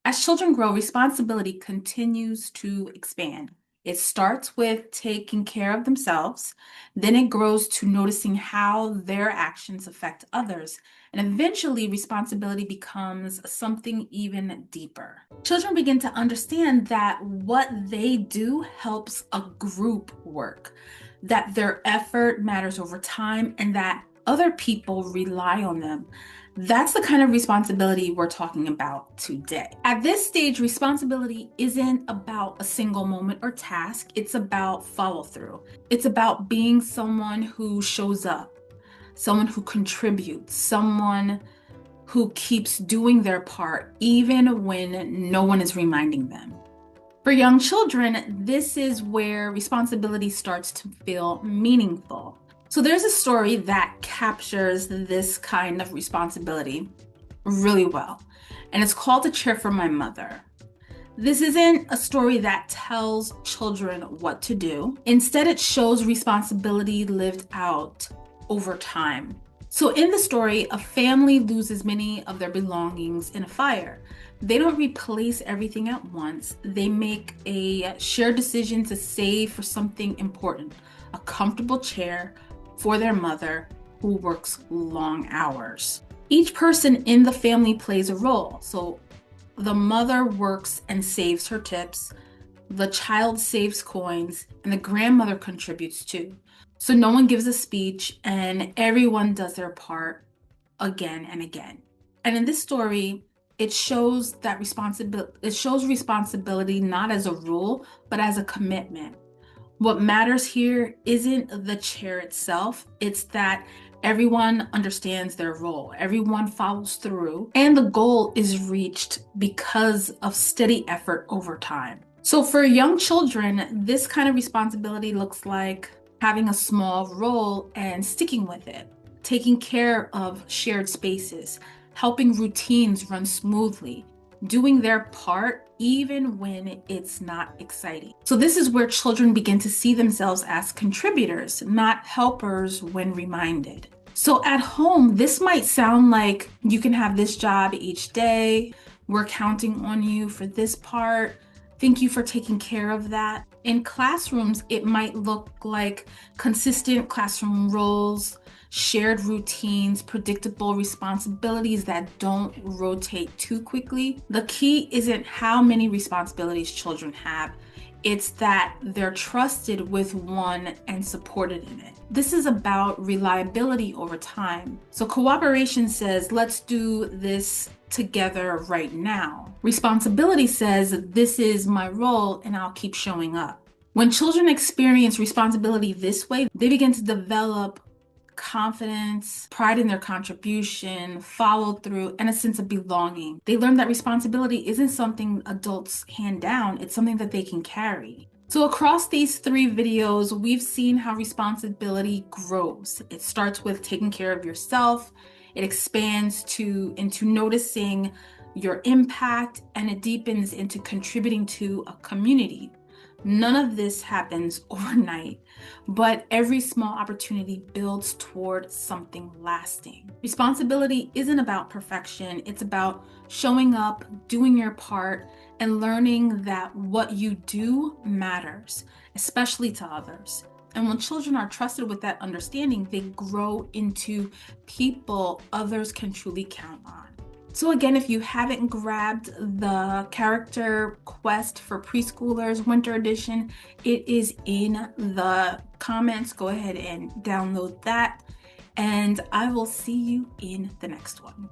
As children grow, responsibility continues to expand. It starts with taking care of themselves, then it grows to noticing how their actions affect others, and eventually responsibility becomes something even deeper. Children begin to understand that what they do helps a group work, that their effort matters over time, and that other people rely on them. That's the kind of responsibility we're talking about today. At this stage, responsibility isn't about a single moment or task, it's about follow through. It's about being someone who shows up, someone who contributes, someone who keeps doing their part even when no one is reminding them. For young children, this is where responsibility starts to feel meaningful. So there's a story that captures this kind of responsibility really well, and it's called A Chair for My Mother. This isn't a story that tells children what to do. Instead, it shows responsibility lived out over time. So in the story, a family loses many of their belongings in a fire. They don't replace everything at once. They make a shared decision to save for something important, a comfortable chair for their mother who works long hours. Each person in the family plays a role. So the mother works and saves her tips, the child saves coins, and the grandmother contributes too. So no one gives a speech and everyone does their part again and again. And in this story, it shows responsibility not as a rule, but as a commitment. What matters here isn't the chair itself, it's that everyone understands their role, everyone follows through, and the goal is reached because of steady effort over time. So for young children, this kind of responsibility looks like having a small role and sticking with it, taking care of shared spaces, helping routines run smoothly, doing their part even when it's not exciting. So this is where children begin to see themselves as contributors, not helpers when reminded. So at home, this might sound like you can have this job each day. We're counting on you for this part. Thank you for taking care of that. In classrooms, it might look like consistent classroom roles, shared routines, predictable responsibilities that don't rotate too quickly. The key isn't how many responsibilities children have, it's that they're trusted with one and supported in it. This is about reliability over time. So cooperation says, let's do this together right now. Responsibility says, this is my role and I'll keep showing up. When children experience responsibility this way, they begin to develop confidence, pride in their contribution, follow through, and a sense of belonging. They learn that responsibility isn't something adults hand down, it's something that they can carry. So across these 3 videos, we've seen how responsibility grows. It starts with taking care of yourself, it expands into noticing your impact, and it deepens into contributing to a community. None of this happens overnight, but every small opportunity builds toward something lasting. Responsibility isn't about perfection, it's about showing up, doing your part, and learning that what you do matters, especially to others. And when children are trusted with that understanding, they grow into people others can truly count on. So again, if you haven't grabbed the Character Quest for Preschoolers Winter Edition, it is in the comments. Go ahead and download that, and I will see you in the next one.